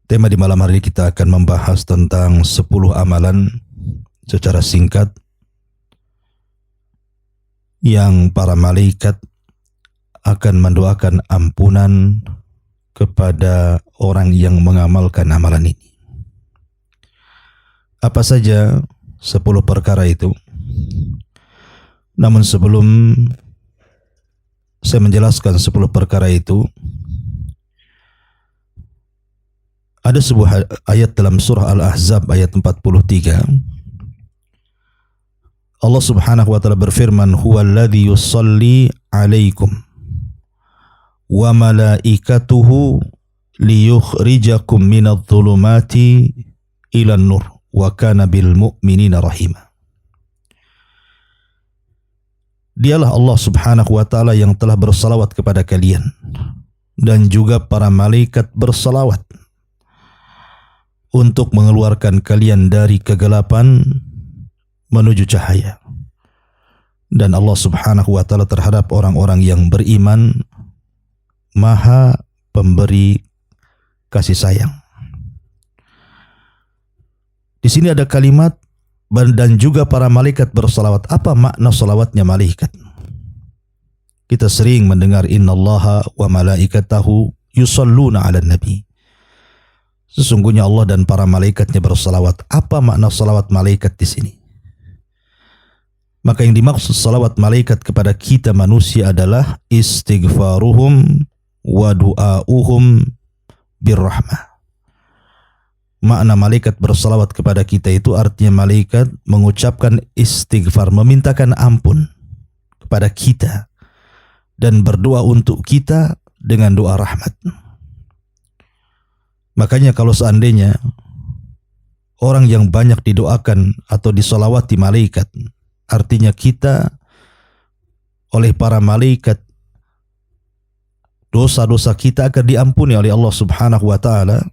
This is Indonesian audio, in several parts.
Tema di malam hari ini kita akan membahas tentang 10 amalan secara singkat yang para malaikat akan mendoakan ampunan kepada orang yang mengamalkan amalan ini. Apa saja 10 perkara itu? Namun sebelum saya menjelaskan 10 perkara itu, ada sebuah ayat dalam surah Al-Ahzab ayat 43. Allah Subhanahu wa taala berfirman, "Huwallazi yusalli 'alaikum wa malaikatuhu liyukhrijakum minadh-dhulumati ilan nur wa kana bil mu'minina rahima." Dialah Allah Subhanahu wa taala yang telah bersalawat kepada kalian dan juga para malaikat bersalawat untuk mengeluarkan kalian dari kegelapan menuju cahaya. Dan Allah Subhanahu wa taala terhadap orang-orang yang beriman Maha pemberi kasih sayang. Di sini ada kalimat dan juga para malaikat bersalawat. Apa makna salawatnya malaikat? Kita sering mendengar innallaha wa malaikatahu yusalluna 'alan nabi. Sesungguhnya Allah dan para malaikatnya bersalawat. Apa makna salawat malaikat di sini? Maka yang dimaksud salawat malaikat kepada kita manusia adalah istighfaruhum wa du'auhum birrahmah. Makna malaikat bersalawat kepada kita itu artinya malaikat mengucapkan istighfar, memintakan ampun kepada kita dan berdoa untuk kita dengan doa rahmat. Makanya kalau seandainya orang yang banyak didoakan atau disolawati malaikat, artinya kita oleh para malaikat dosa-dosa kita akan diampuni oleh Allah Subhanahu wa taala,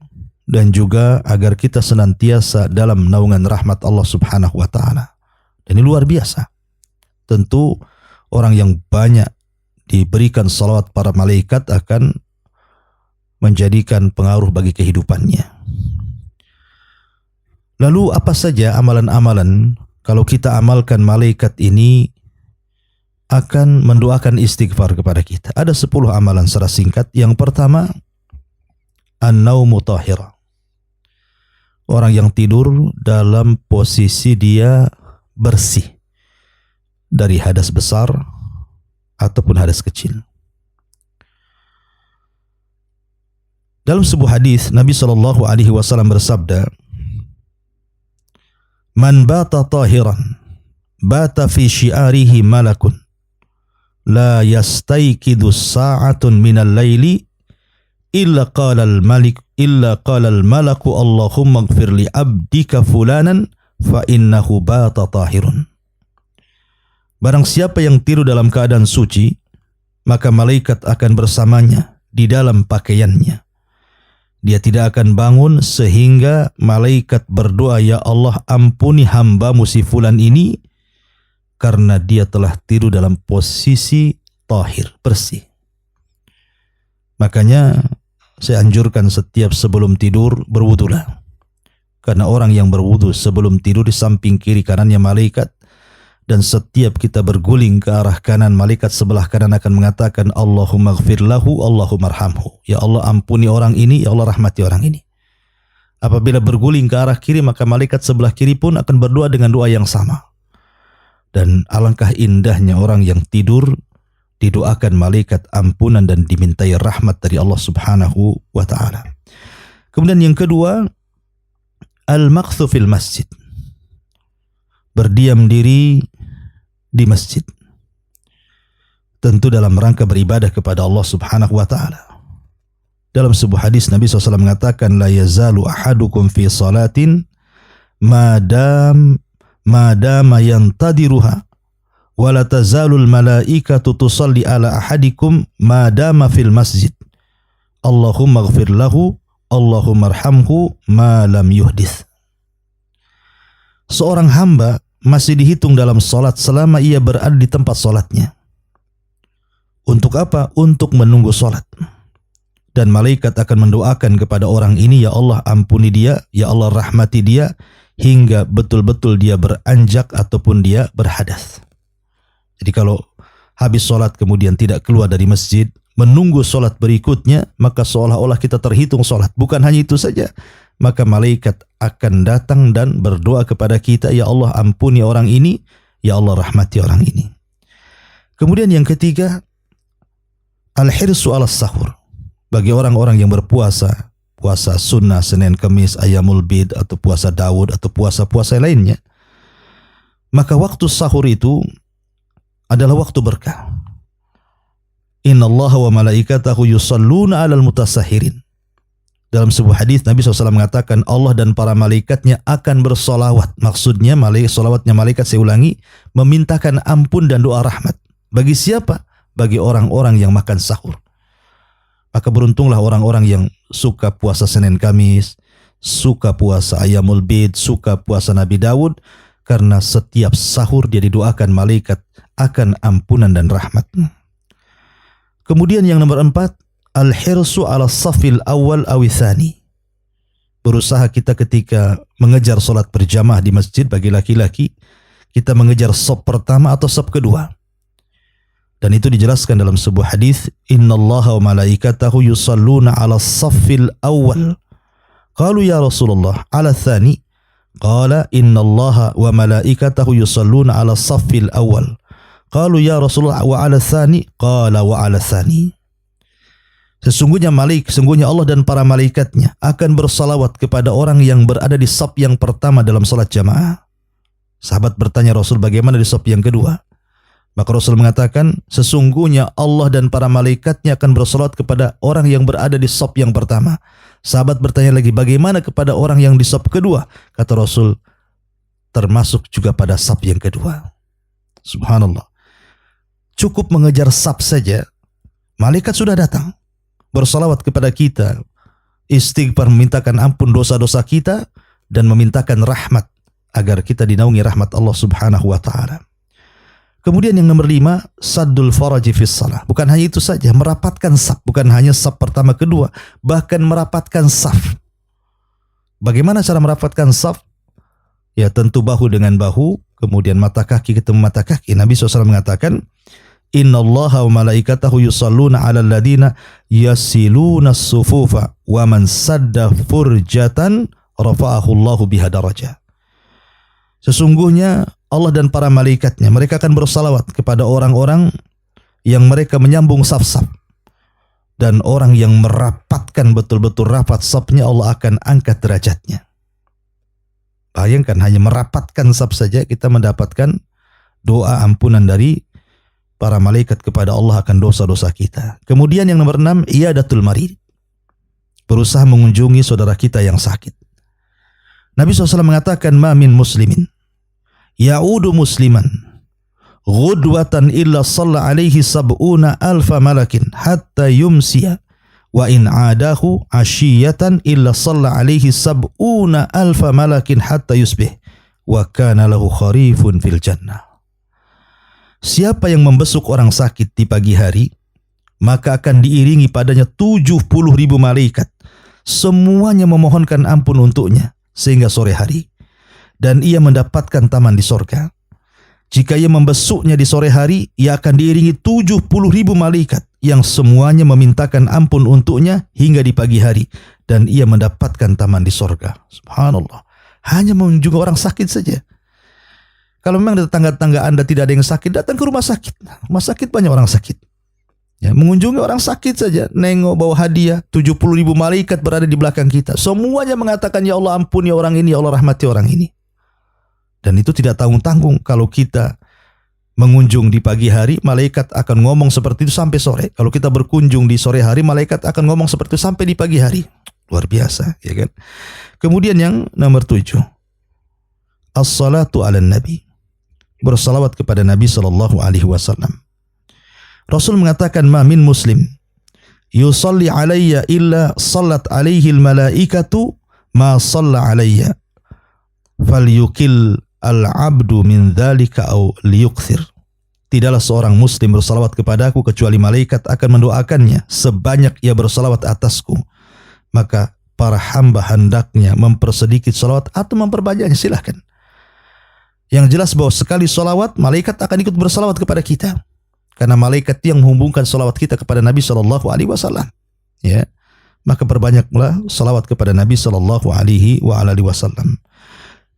dan juga agar kita senantiasa dalam naungan rahmat Allah Subhanahu wa taala. Dan ini luar biasa. Tentu orang yang banyak diberikan salawat para malaikat akan menjadikan pengaruh bagi kehidupannya. Lalu apa saja amalan-amalan kalau kita amalkan malaikat ini akan mendoakan istighfar kepada kita? Ada 10 amalan secara singkat. Yang pertama, an-naumu tahira. Orang yang tidur dalam posisi dia bersih dari hadas besar ataupun hadas kecil. Dalam sebuah hadis Nabi SAW bersabda, "Man bata tahiran, bata fi syi'arihi malakun, la yastayqidu sa'atun minal laili, illa qala al-malaku Allahumma ighfir li abdika fulanan, fa innahu bata tahirun." Barang siapa yang tidur dalam keadaan suci, maka malaikat akan bersamanya di dalam pakaiannya. Dia tidak akan bangun sehingga malaikat berdoa, "Ya Allah, ampuni hambamu si fulan ini karena dia telah tidur dalam posisi tahir, bersih." Makanya saya anjurkan setiap sebelum tidur berwudulah. Karena orang yang berwudu sebelum tidur di samping kiri kanannya malaikat, dan setiap kita berguling ke arah kanan, malaikat sebelah kanan akan mengatakan, "Allahumma ighfir lahu, Allahumma arhamhu." Ya Allah, ampuni orang ini, ya Allah rahmati orang ini. Apabila berguling ke arah kiri, maka malaikat sebelah kiri pun akan berdoa dengan doa yang sama. Dan alangkah indahnya orang yang tidur didoakan malaikat ampunan dan dimintai rahmat dari Allah Subhanahu wa taala. Kemudian yang kedua, al-maqthu fil masjid. Berdiam diri di masjid, tentu dalam rangka beribadah kepada Allah Subhanahu wa taala. Dalam sebuah hadis Nabi SAW mengatakan, "La yazalu ahadukum fi salatin madama yantadiruha, wa la tazalul malaikatu tusalli ala ahadikum madama fil masjid. Allahumma ighfir lahu, Allahumma arhamhu ma lam yuhdits." seorang hamba masih dihitung dalam salat selama ia berada di tempat salatnya. Untuk apa? Untuk menunggu salat. Dan malaikat akan mendoakan kepada orang ini, ya Allah ampuni dia, ya Allah rahmati dia, hingga betul-betul dia beranjak ataupun dia berhadas. Jadi kalau habis salat kemudian tidak keluar dari masjid, menunggu salat berikutnya, maka seolah-olah kita terhitung salat. Bukan hanya itu saja, maka malaikat akan datang dan berdoa kepada kita, ya Allah ampuni orang ini, ya Allah rahmati orang ini. Kemudian yang ketiga, al-hirsu ala sahur. Bagi orang-orang yang berpuasa, puasa sunnah, Senin, Kamis, Ayyamul Bid, atau puasa Daud, atau puasa-puasa lainnya, maka waktu sahur itu adalah waktu berkah. Innallaha wa malaikatahu yusalluna 'alal mutasahirin. Dalam sebuah hadis Nabi SAW mengatakan Allah dan para malaikatnya akan bersolawat. Maksudnya solawatnya malaikat, saya ulangi, memintakan ampun dan doa rahmat. Bagi siapa? Bagi orang-orang yang makan sahur. Maka beruntunglah orang-orang yang suka puasa Senin Kamis, suka puasa Ayyamul Bid, suka puasa Nabi Daud, karena setiap sahur dia didoakan malaikat akan ampunan dan rahmat. Kemudian yang nomor 4, al-hirsu ala safil awal awithani. Berusaha kita ketika mengejar salat berjamaah di masjid bagi laki-laki, kita mengejar saf pertama atau saf kedua. Dan itu dijelaskan dalam sebuah hadis, innallaha wa malaikatahu yusalluna ala safil awal. Qalu ya Rasulullah, ala tsani? Qala innallaha wa malaikatahu yusalluna ala safil awal. Qalu ya Rasulullah wa ala tsani? Qala wa ala tsani. Sesungguhnya Allah dan para malaikatnya akan bersalawat kepada orang yang berada di saf yang pertama dalam salat jamaah. Sahabat bertanya Rasul, bagaimana di saf yang kedua? Maka Rasul mengatakan, sesungguhnya Allah dan para malaikatnya akan bersalawat kepada orang yang berada di saf yang pertama. Sahabat bertanya lagi, bagaimana kepada orang yang di saf kedua? Kata Rasul, termasuk juga pada saf yang kedua. Subhanallah. Cukup mengejar saf saja, malaikat sudah datang bersalawat kepada kita, istighfar, memintakan ampun dosa-dosa kita, dan memintakan rahmat agar kita dinaungi rahmat Allah Subhanahu wa ta'ala. Kemudian yang nomor 5, saddul faraji fis salah. Bukan hanya itu saja, merapatkan saf. Bukan hanya saf pertama kedua, bahkan merapatkan saf. Bagaimana cara merapatkan saf? Ya tentu bahu dengan bahu, kemudian mata kaki ketemu mata kaki. Nabi SAW mengatakan, innallaha wa malaikatahu yusalluna 'alal ladina yasiluna as-sufufa wa man sadda furjatan rafa'ahu Allahu biha darajah. Sesungguhnya Allah dan para malaikatnya, mereka akan bersalawat kepada orang-orang yang mereka menyambung saf-saf. Dan orang yang merapatkan betul-betul rapat safnya, Allah akan angkat derajatnya. Bayangkan, hanya merapatkan saf saja kita mendapatkan doa ampunan dari para malaikat kepada Allah akan dosa-dosa kita. Kemudian yang nomor 6, iyadatul marid. Berusaha mengunjungi saudara kita yang sakit. Nabi SAW mengatakan, ma min muslimin ya'udu musliman ghudwatan illa shalla alaihi sab'una alfa malakin hatta yumsiya wa in adahu ashiyatan illa shalla alaihi sab'una alfa malakin hatta yusbih wa kana lahu kharifun fil jannah. Siapa yang membesuk orang sakit di pagi hari, maka akan diiringi padanya 70.000 malaikat, semuanya memohonkan ampun untuknya sehingga sore hari, dan ia mendapatkan taman di sorga. Jika ia membesuknya di sore hari, ia akan diiringi 70.000 malaikat yang semuanya memintakan ampun untuknya hingga di pagi hari, dan ia mendapatkan taman di sorga. Subhanallah. Hanya mengunjungi orang sakit saja. Kalau memang di tetangga-tetangga Anda tidak ada yang sakit, datang ke rumah sakit. Rumah sakit banyak orang sakit. Ya, mengunjungi orang sakit saja, nengok, bawa hadiah, 70.000 malaikat berada di belakang kita. Semuanya mengatakan, ya Allah ampuni orang ini, ya Allah rahmati orang ini. Dan itu tidak tanggung-tanggung. Kalau kita mengunjung di pagi hari, malaikat akan ngomong seperti itu sampai sore. Kalau kita berkunjung di sore hari, malaikat akan ngomong seperti itu sampai di pagi hari. Luar biasa, ya kan? Kemudian yang nomor 7, as-salatu ala nabi. Bersalawat kepada Nabi SAW. Rasul mengatakan, ma min muslim yusalli alayya illa sallat alaihi al-malaikatu ma salla alayya falyukil al-abdu min dzalika aw liyukthir. Tidaklah seorang muslim bersalawat kepadaku kecuali malaikat akan mendoakannya sebanyak ia bersalawat atasku. Maka para hamba hendaknya mempersedikit salawat atau memperbanyaknya, silahkan. Yang jelas bahwa sekali salawat, malaikat akan ikut bersalawat kepada kita. Karena malaikat yang menghubungkan salawat kita kepada Nabi SAW. Ya, maka perbanyaklah salawat kepada Nabi SAW.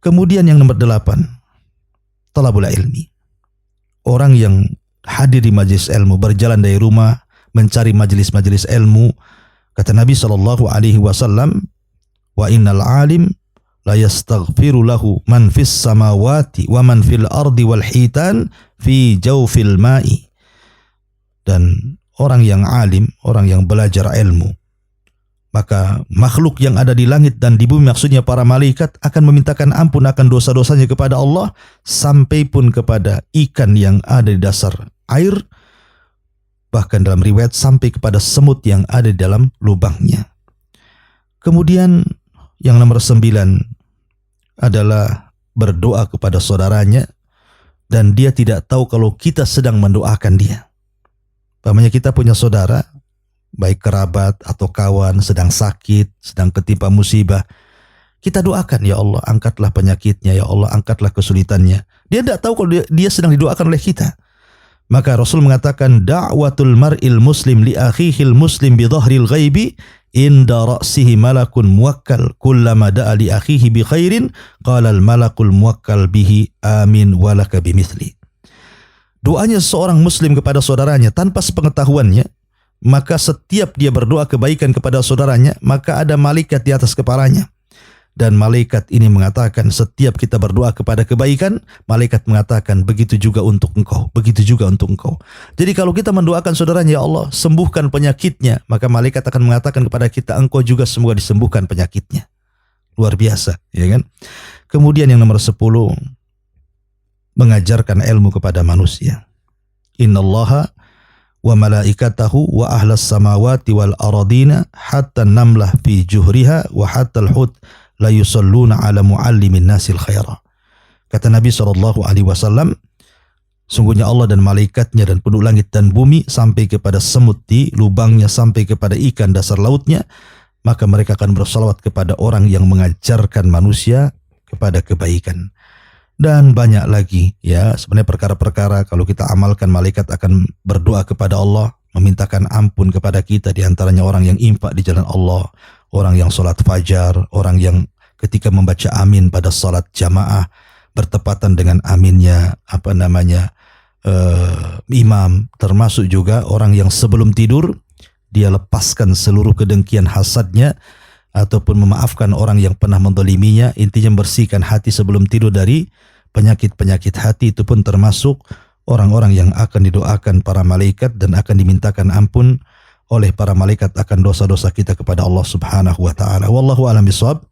Kemudian yang nomor 8, talabul ilmi. Orang yang hadir di majelis ilmu, berjalan dari rumah mencari majelis-majelis ilmu. Kata Nabi SAW, wa innal alim la yastaghfiru lahu man fis samawati wa man fil ardi wal hitan fi jawfil ma'i. Dan orang yang alim, orang yang belajar ilmu, maka makhluk yang ada di langit dan di bumi, maksudnya para malaikat, akan memintakan ampun akan dosa-dosanya kepada Allah, sampai pun kepada ikan yang ada di dasar air, bahkan dalam riwayat sampai kepada semut yang ada di dalam lubangnya. Kemudian yang nomor 9 adalah berdoa kepada saudaranya dan dia tidak tahu kalau kita sedang mendoakan dia. Umpamanya kita punya saudara, baik kerabat atau kawan, sedang sakit, sedang ketimpa musibah. Kita doakan, ya Allah angkatlah penyakitnya, ya Allah angkatlah kesulitannya. Dia tidak tahu kalau dia sedang didoakan oleh kita. Maka Rasul mengatakan, da'watul mar'il muslim li akhihil muslim bi dhahril ghaibi inda ra'sihi malakun muwakkal kullama da'a li akhihi bi khairin qala al malakul muwakkal bihi amin walaka bimithli. Doanya seorang muslim kepada saudaranya tanpa sepengetahuannya, maka setiap dia berdoa kebaikan kepada saudaranya, maka ada malaikat di atas kepalanya. Dan malaikat ini mengatakan, setiap kita berdoa kepada kebaikan, malaikat mengatakan, begitu juga untuk engkau, begitu juga untuk engkau. Jadi kalau kita mendoakan saudaranya, ya Allah sembuhkan penyakitnya, maka malaikat akan mengatakan kepada kita, engkau juga semoga disembuhkan penyakitnya. Luar biasa, ya kan? Kemudian yang nomor 10, mengajarkan ilmu kepada manusia. Innallaha wa malaikatahu wa ahlas samawati wal aradina hatta namlah fi juhriha wa hatta al-hut la yusalluna ala muallimin nasil khaira. Kata Nabi SAW, sungguhnya Allah dan malaikatnya dan penduduk langit dan bumi, sampai kepada semut di lubangnya, sampai kepada ikan dasar lautnya, maka mereka akan bersalawat kepada orang yang mengajarkan manusia kepada kebaikan. Dan banyak lagi, ya, sebenarnya perkara-perkara kalau kita amalkan, malaikat akan berdoa kepada Allah, memintakan ampun kepada kita. Di antaranya orang yang infak di jalan Allah, orang yang sholat fajar, orang yang ketika membaca amin pada sholat jamaah bertepatan dengan aminnya imam. Termasuk juga orang yang sebelum tidur dia lepaskan seluruh kedengkian hasadnya ataupun memaafkan orang yang pernah mendoliminya. Intinya membersihkan hati sebelum tidur dari penyakit-penyakit hati. Itu pun termasuk orang-orang yang akan didoakan para malaikat dan akan dimintakan ampun oleh para malaikat akan dosa-dosa kita kepada Allah Subhanahu wa taala. Wallahu a'lam bishawab.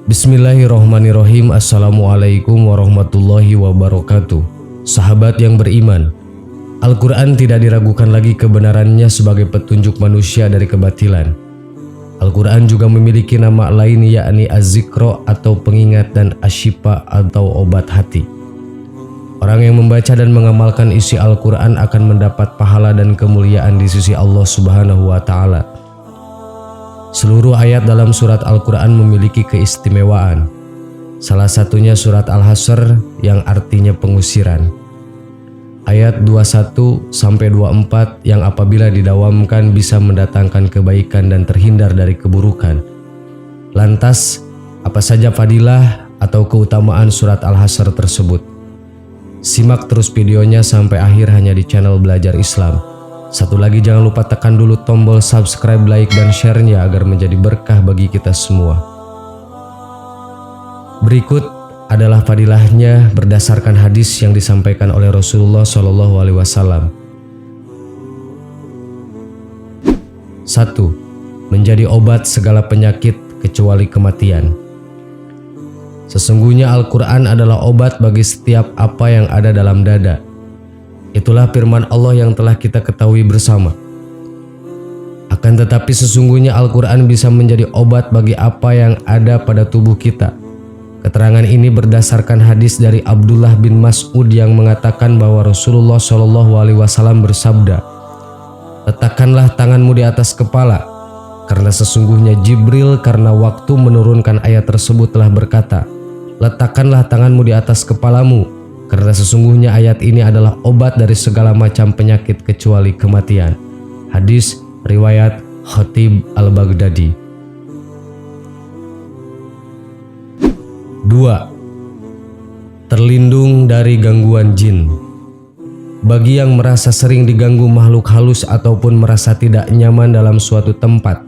Bismillahirrahmanirrahim. Assalamualaikum warahmatullahi wabarakatuh. Sahabat yang beriman, Al-Quran tidak diragukan lagi kebenarannya sebagai petunjuk manusia dari kebatilan. Al-Quran juga memiliki nama lain, yakni Az-Zikro atau pengingat, dan Asyifa atau obat hati. Orang yang membaca dan mengamalkan isi Al-Quran akan mendapat pahala dan kemuliaan di sisi Allah Subhanahu wa ta'ala. Seluruh ayat dalam surat Al-Quran memiliki keistimewaan. Salah satunya surat Al-Hasr yang artinya pengusiran. Ayat 21-24 yang apabila didawamkan bisa mendatangkan kebaikan dan terhindar dari keburukan. Lantas, apa saja fadilah atau keutamaan surat Al-Hasr tersebut? Simak terus videonya sampai akhir hanya di channel Belajar Islam. Satu lagi, jangan lupa tekan dulu tombol subscribe, like, dan share-nya agar menjadi berkah bagi kita semua. Berikut adalah fadilahnya berdasarkan hadis yang disampaikan oleh Rasulullah SAW. 1. Menjadi obat segala penyakit kecuali kematian. Sesungguhnya Al-Quran adalah obat bagi setiap apa yang ada dalam dada. Itulah firman Allah yang telah kita ketahui bersama. Akan tetapi sesungguhnya Al-Quran bisa menjadi obat bagi apa yang ada pada tubuh kita. Keterangan ini berdasarkan hadis dari Abdullah bin Mas'ud yang mengatakan bahwa Rasulullah SAW bersabda, "Letakkanlah tanganmu di atas kepala, karena sesungguhnya Jibril karena waktu menurunkan ayat tersebut telah berkata, letakkanlah tanganmu di atas kepalamu, karena sesungguhnya ayat ini adalah obat dari segala macam penyakit kecuali kematian." Hadis riwayat Khatib Al-Baghdadi. 2. Terlindung dari gangguan jin. Bagi yang merasa sering diganggu makhluk halus ataupun merasa tidak nyaman dalam suatu tempat,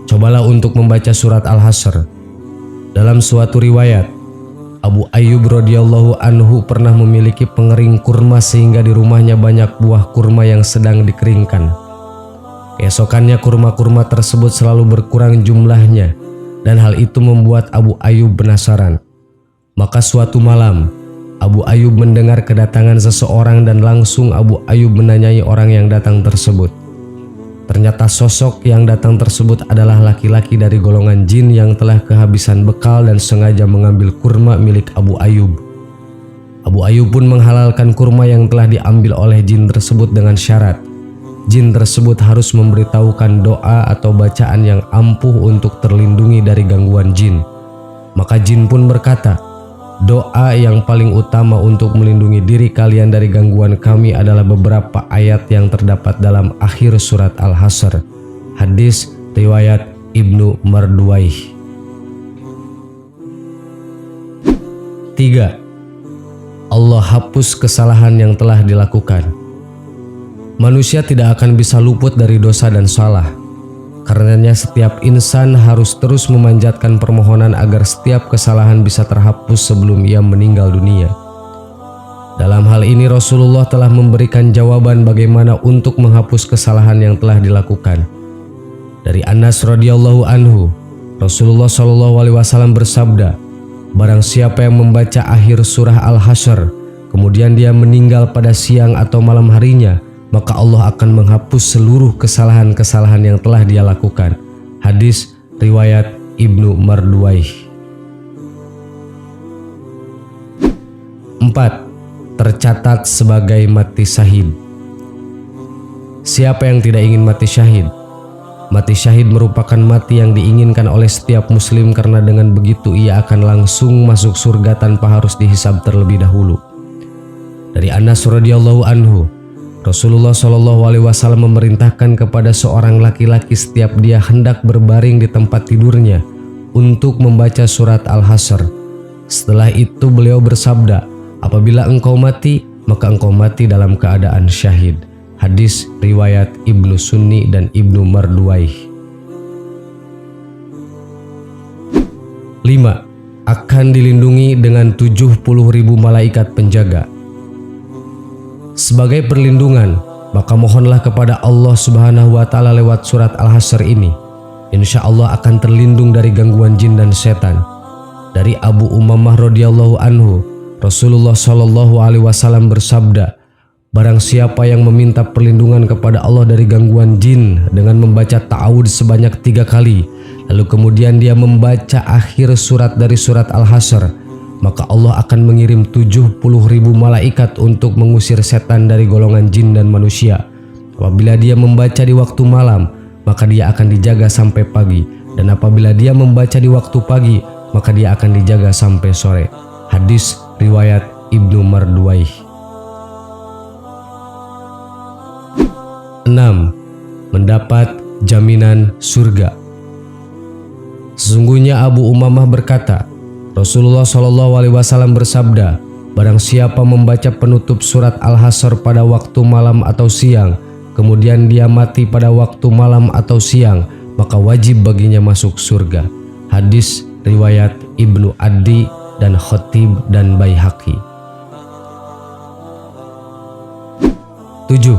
cobalah untuk membaca surat Al-Hasyr. Dalam suatu riwayat, Abu Ayyub radhiyallahu anhu pernah memiliki pengering kurma sehingga di rumahnya banyak buah kurma yang sedang dikeringkan. Keesokannya kurma-kurma tersebut selalu berkurang jumlahnya, dan hal itu membuat Abu Ayyub penasaran. Maka suatu malam, Abu Ayyub mendengar kedatangan seseorang dan langsung Abu Ayyub menanyai orang yang datang tersebut. Ternyata sosok yang datang tersebut adalah laki-laki dari golongan jin yang telah kehabisan bekal dan sengaja mengambil kurma milik Abu Ayyub. Abu Ayyub pun menghalalkan kurma yang telah diambil oleh jin tersebut dengan syarat jin tersebut harus memberitahukan doa atau bacaan yang ampuh untuk terlindungi dari gangguan jin. Maka jin pun berkata, "Doa yang paling utama untuk melindungi diri kalian dari gangguan kami adalah beberapa ayat yang terdapat dalam akhir surat Al-Hasyr." Hadis riwayat Ibnu Marduwaih. 3. Allah hapus kesalahan yang telah dilakukan. Manusia tidak akan bisa luput dari dosa dan salah. Karenanya setiap insan harus terus memanjatkan permohonan agar setiap kesalahan bisa terhapus sebelum ia meninggal dunia. Dalam hal ini Rasulullah telah memberikan jawaban bagaimana untuk menghapus kesalahan yang telah dilakukan. Dari Anas radhiyallahu anhu, Rasulullah SAW bersabda, "Barang siapa yang membaca akhir surah Al-Hasyr, kemudian dia meninggal pada siang atau malam harinya, maka Allah akan menghapus seluruh kesalahan-kesalahan yang telah dia lakukan." Hadis riwayat Ibnu Marduwaih. 4. Tercatat sebagai mati syahid. Siapa yang tidak ingin mati syahid? Mati syahid merupakan mati yang diinginkan oleh setiap muslim karena dengan begitu ia akan langsung masuk surga tanpa harus dihisab terlebih dahulu. Dari Anas radhiyallahu anhu, Rasulullah SAW memerintahkan kepada seorang laki-laki setiap dia hendak berbaring di tempat tidurnya untuk membaca surat Al-Hasyr. Setelah itu beliau bersabda, "Apabila engkau mati, maka engkau mati dalam keadaan syahid." Hadis riwayat Ibnu Sunni dan Ibnu Marduwaih. 5. Akan dilindungi dengan 70.000 malaikat penjaga. Sebagai perlindungan, maka mohonlah kepada Allah Subhanahu wa Ta'ala lewat surat Al-Hasyr ini. Insya Allah akan terlindung dari gangguan jin dan setan. Dari Abu Umamah radhiyallahu anhu, Rasulullah SAW bersabda, "Barang siapa yang meminta perlindungan kepada Allah dari gangguan jin dengan membaca ta'awudz sebanyak 3 kali, lalu kemudian dia membaca akhir surat dari surat Al-Hasyr, maka Allah akan mengirim 70.000 malaikat untuk mengusir setan dari golongan jin dan manusia. Apabila dia membaca di waktu malam, maka dia akan dijaga sampai pagi, dan apabila dia membaca di waktu pagi, maka dia akan dijaga sampai sore." Hadis riwayat Ibnu Marduwaih. 6. Mendapat jaminan surga. Sesungguhnya Abu Umamah berkata, Rasulullah SAW bersabda, "Barang siapa membaca penutup surat Al-Hasyr pada waktu malam atau siang, kemudian dia mati pada waktu malam atau siang, maka wajib baginya masuk surga." Hadis riwayat Ibnu Addi dan Khatib dan Baihaqi. 7.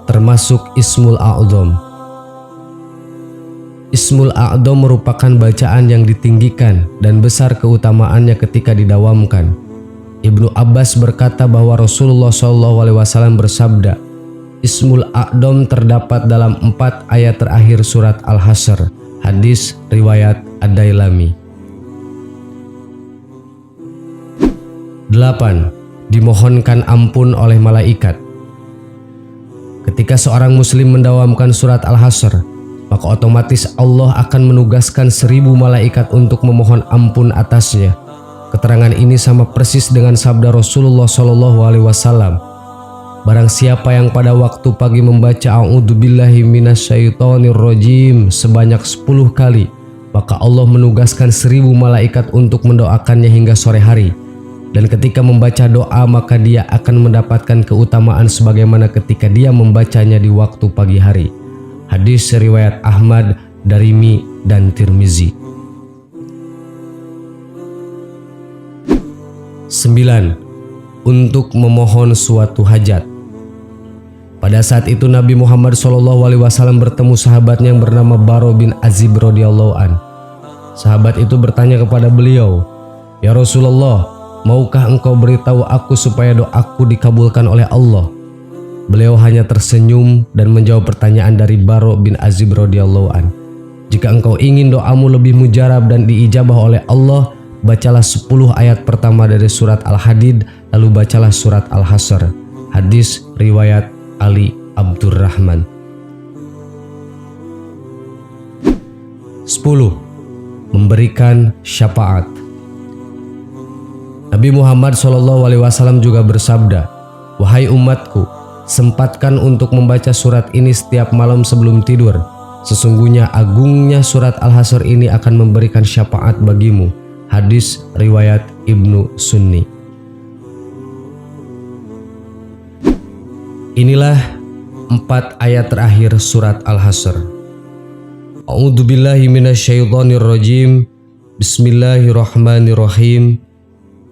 Termasuk Ismul A'zam. Ismul A'dham merupakan bacaan yang ditinggikan dan besar keutamaannya ketika didawamkan. Ibnu Abbas berkata bahwa Rasulullah SAW bersabda, Ismul A'dham terdapat dalam 4 ayat terakhir surat Al-Hasyr. Hadis riwayat Ad-Dailami. 8. Dimohonkan ampun oleh malaikat. Ketika seorang muslim mendawamkan surat Al-Hasyr, maka otomatis Allah akan menugaskan 1000 malaikat untuk memohon ampun atasnya. Keterangan ini sama persis dengan sabda Rasulullah SAW. Barang siapa yang pada waktu pagi membaca A'udzubillahi minasyaitonirrajim sebanyak 10 kali, maka Allah menugaskan 1000 malaikat untuk mendoakannya hingga sore hari. Dan ketika membaca doa, maka dia akan mendapatkan keutamaan sebagaimana ketika dia membacanya di waktu pagi hari. Hadis riwayat Ahmad, Darimi, dan Tirmizi. 9. Untuk memohon suatu hajat. Pada saat itu Nabi Muhammad SAW bertemu sahabatnya yang bernama Baro bin Azib radhiyallahu an. Sahabat itu bertanya kepada beliau, "Ya Rasulullah, maukah engkau beritahu aku supaya doaku dikabulkan oleh Allah?" Beliau hanya tersenyum dan menjawab pertanyaan dari Baro bin Azib radhiyallahu an. "Jika engkau ingin doamu lebih mujarab dan diijabah oleh Allah, bacalah 10 ayat pertama dari surat Al-Hadid, lalu bacalah surat Al-Hasyr." Hadis riwayat Ali Abdurrahman. 10. Memberikan syafaat. Nabi Muhammad SAW juga bersabda, "Wahai umatku, sempatkan untuk membaca surat ini setiap malam sebelum tidur. Sesungguhnya agungnya surat Al-Hasyr ini akan memberikan syafaat bagimu." Hadis riwayat Ibnu Sunni. Inilah 4 ayat terakhir surat Al-Hasyr. A'udzubillahi minasyaitonirrajim. Bismillahirrahmanirrahim.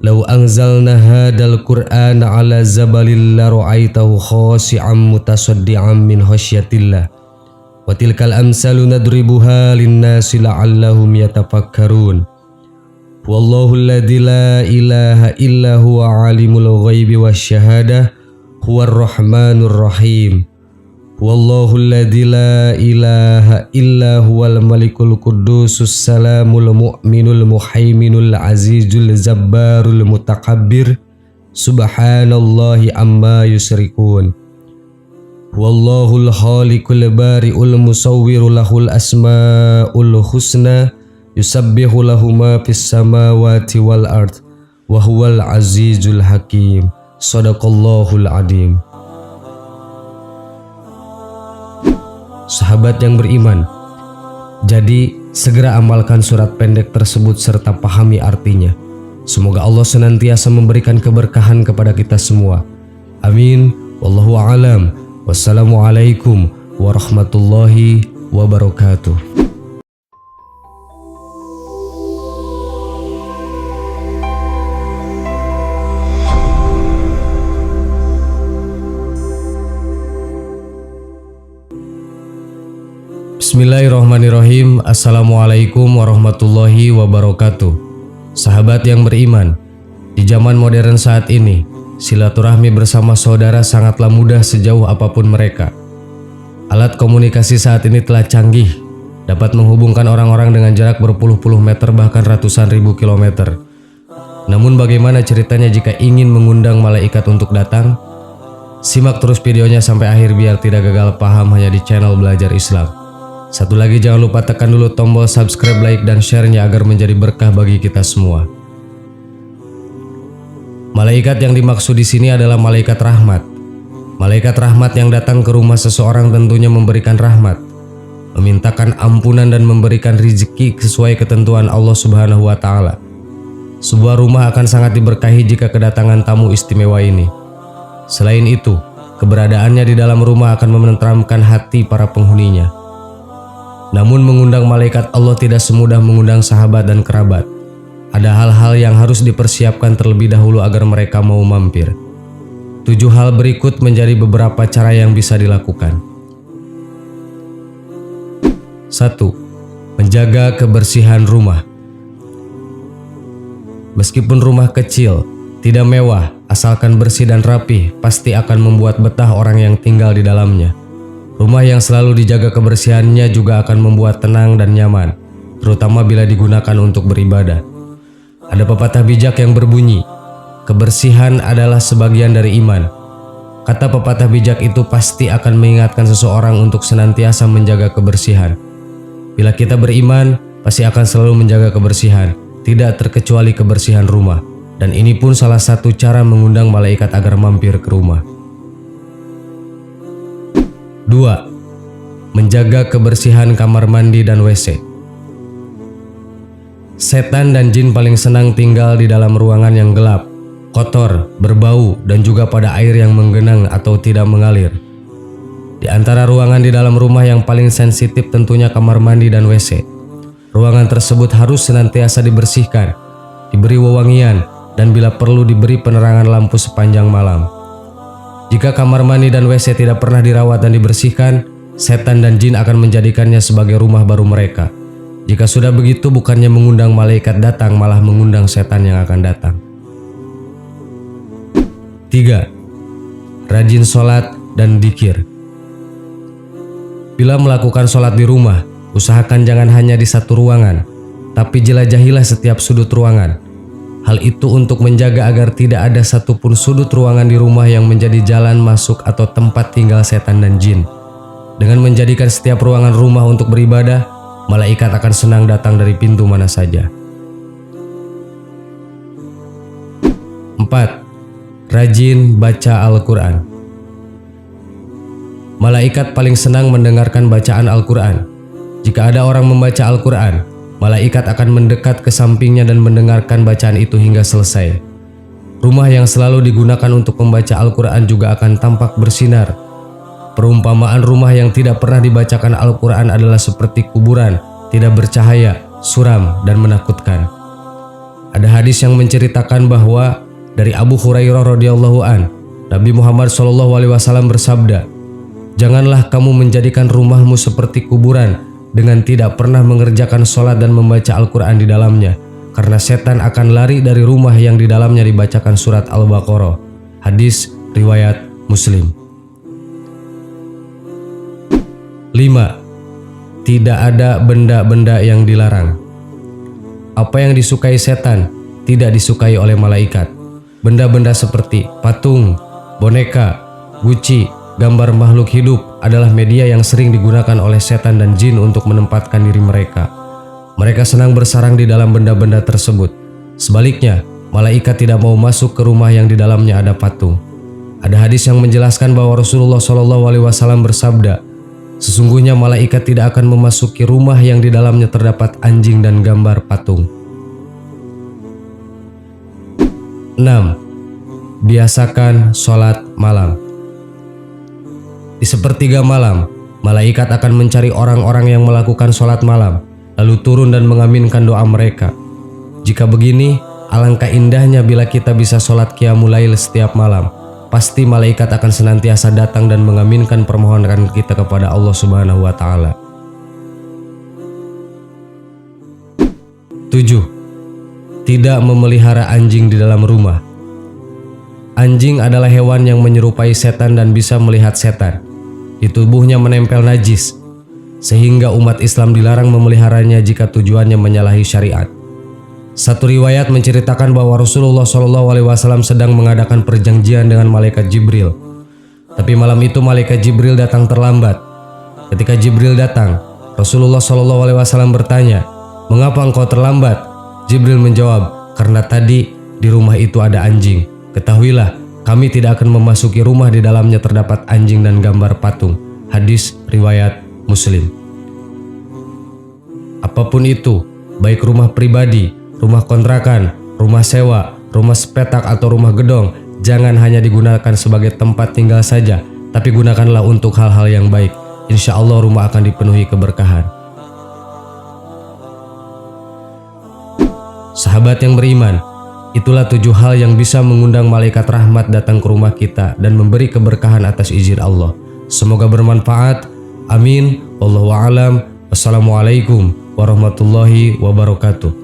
Lau anzalna hadal Qur'ana ala zabalil la ra'aitahu khashi'an mutasaddian min khasyatillah. Wa tilkal amsalu nadribuha linnasi la'allahum yatafakkarun. Wallahu alladzi la ilaha illa huwa alimul ghaibi wasyahadah huwar rahmanur rahim. Wallahu alladzi la ilaha illa huwal malikul qudusus salamul mu'minul muhaiminul azizul zabbarul mutakabbir. Subhanallahi amma yusyrikun. Wallahul khaliqul bari'ul musawwiru lahul asma'ul husna. Yusabbihu lahu ma fis samawati wal ard wa huwal azizul hakim. Shadaqallahul adim. Sahabat yang beriman, jadi segera amalkan surat pendek tersebut serta pahami artinya. Semoga Allah senantiasa memberikan keberkahan kepada kita semua. Amin. Wallahu a'lam. Wassalamualaikum warahmatullahi wabarakatuh. Bismillahirrahmanirrahim. Assalamualaikum warahmatullahi wabarakatuh. Sahabat yang beriman, di zaman modern saat ini, silaturahmi bersama saudara sangatlah mudah sejauh apapun mereka. Alat komunikasi saat ini telah canggih, dapat menghubungkan orang-orang dengan jarak berpuluh-puluh meter bahkan ratusan ribu kilometer. Namun bagaimana ceritanya jika ingin mengundang malaikat untuk datang? Simak terus videonya sampai akhir biar tidak gagal paham hanya di channel Belajar Islam. Satu lagi, jangan lupa tekan dulu tombol subscribe, like, dan share-nya agar menjadi berkah bagi kita semua. Malaikat yang dimaksud di sini adalah malaikat rahmat. Malaikat rahmat yang datang ke rumah seseorang tentunya memberikan rahmat, memintakan ampunan dan memberikan rezeki sesuai ketentuan Allah Subhanahu wa Ta'ala. Sebuah rumah akan sangat diberkahi jika kedatangan tamu istimewa ini. Selain itu, keberadaannya di dalam rumah akan menenteramkan hati para penghuninya. Namun mengundang malaikat Allah tidak semudah mengundang sahabat dan kerabat. Ada hal-hal yang harus dipersiapkan terlebih dahulu agar mereka mau mampir. 7 hal berikut menjadi beberapa cara yang bisa dilakukan. 1. Menjaga kebersihan rumah. Meskipun rumah kecil, tidak mewah, asalkan bersih dan rapi, pasti akan membuat betah orang yang tinggal di dalamnya. Rumah yang selalu dijaga kebersihannya juga akan membuat tenang dan nyaman, terutama bila digunakan untuk beribadah. Ada pepatah bijak yang berbunyi, kebersihan adalah sebagian dari iman. Kata pepatah bijak itu pasti akan mengingatkan seseorang untuk senantiasa menjaga kebersihan. Bila kita beriman, pasti akan selalu menjaga kebersihan, tidak terkecuali kebersihan rumah. Dan ini pun salah satu cara mengundang malaikat agar mampir ke rumah. 2. Menjaga kebersihan kamar mandi dan WC. Setan dan jin paling senang tinggal di dalam ruangan yang gelap, kotor, berbau, dan juga pada air yang menggenang atau tidak mengalir. Di antara ruangan di dalam rumah yang paling sensitif tentunya kamar mandi dan WC. Ruangan tersebut harus senantiasa dibersihkan, diberi wewangian, dan bila perlu diberi penerangan lampu sepanjang malam. Jika kamar mandi dan WC tidak pernah dirawat dan dibersihkan, setan dan jin akan menjadikannya sebagai rumah baru mereka. Jika sudah begitu, bukannya mengundang malaikat datang, malah mengundang setan yang akan datang. 3. Rajin sholat dan dzikir. Bila melakukan sholat di rumah, usahakan jangan hanya di satu ruangan, tapi jelajahilah setiap sudut ruangan. Hal itu untuk menjaga agar tidak ada satupun sudut ruangan di rumah yang menjadi jalan masuk atau tempat tinggal setan dan jin. Dengan menjadikan setiap ruangan rumah untuk beribadah, malaikat akan senang datang dari pintu mana saja. 4. Rajin baca Al-Quran. Malaikat paling senang mendengarkan bacaan Al-Quran. Jika ada orang membaca Al-Quran, malaikat akan mendekat ke sampingnya dan mendengarkan bacaan itu hingga selesai. Rumah yang selalu digunakan untuk membaca Al-Quran juga akan tampak bersinar. Perumpamaan rumah yang tidak pernah dibacakan Al-Quran adalah seperti kuburan, tidak bercahaya, suram, dan menakutkan. Ada hadis yang menceritakan bahwa dari Abu Hurairah radhiyallahu an, Nabi Muhammad SAW bersabda, "Janganlah kamu menjadikan rumahmu seperti kuburan dengan tidak pernah mengerjakan sholat dan membaca Al-Quran di dalamnya, karena setan akan lari dari rumah yang di dalamnya dibacakan surat Al-Baqarah." Hadis riwayat Muslim. 5. Tidak ada benda-benda yang dilarang. Apa yang disukai setan tidak disukai oleh malaikat. Benda-benda seperti patung, boneka, guci, gambar makhluk hidup adalah media yang sering digunakan oleh setan dan jin untuk menempatkan diri mereka. Mereka senang bersarang di dalam benda-benda tersebut. Sebaliknya, malaikat tidak mau masuk ke rumah yang di dalamnya ada patung. Ada hadis yang menjelaskan bahwa Rasulullah SAW bersabda, "Sesungguhnya malaikat tidak akan memasuki rumah yang di dalamnya terdapat anjing dan gambar patung." 6. Biasakan sholat malam. Di sepertiga malam, malaikat akan mencari orang-orang yang melakukan sholat malam, lalu turun dan mengaminkan doa mereka. Jika begini, alangkah indahnya bila kita bisa sholat qiyamul lail setiap malam. Pasti malaikat akan senantiasa datang dan mengaminkan permohonan kita kepada Allah Subhanahu wa Ta'ala. 7. Tidak memelihara anjing di dalam rumah. Anjing adalah hewan yang menyerupai setan dan bisa melihat setan. Di tubuhnya menempel najis, sehingga umat Islam dilarang memeliharanya jika tujuannya menyalahi syariat. Satu riwayat menceritakan bahwa Rasulullah SAW sedang mengadakan perjanjian dengan malaikat Jibril. Tapi malam itu malaikat Jibril datang terlambat. Ketika Jibril datang, Rasulullah SAW bertanya, "Mengapa engkau terlambat?" Jibril menjawab, "Karena tadi di rumah itu ada anjing. Ketahuilah, kami tidak akan memasuki rumah di dalamnya terdapat anjing dan gambar patung." Hadis riwayat Muslim. Apapun itu, baik rumah pribadi, rumah kontrakan, rumah sewa, rumah sepetak atau rumah gedong, jangan hanya digunakan sebagai tempat tinggal saja, tapi gunakanlah untuk hal-hal yang baik. Insya Allah rumah akan dipenuhi keberkahan. Sahabat yang beriman, itulah 7 hal yang bisa mengundang malaikat rahmat datang ke rumah kita dan memberi keberkahan atas izin Allah. Semoga bermanfaat. Amin. Wallahu a'lam. Wassalamualaikum warahmatullahi wabarakatuh.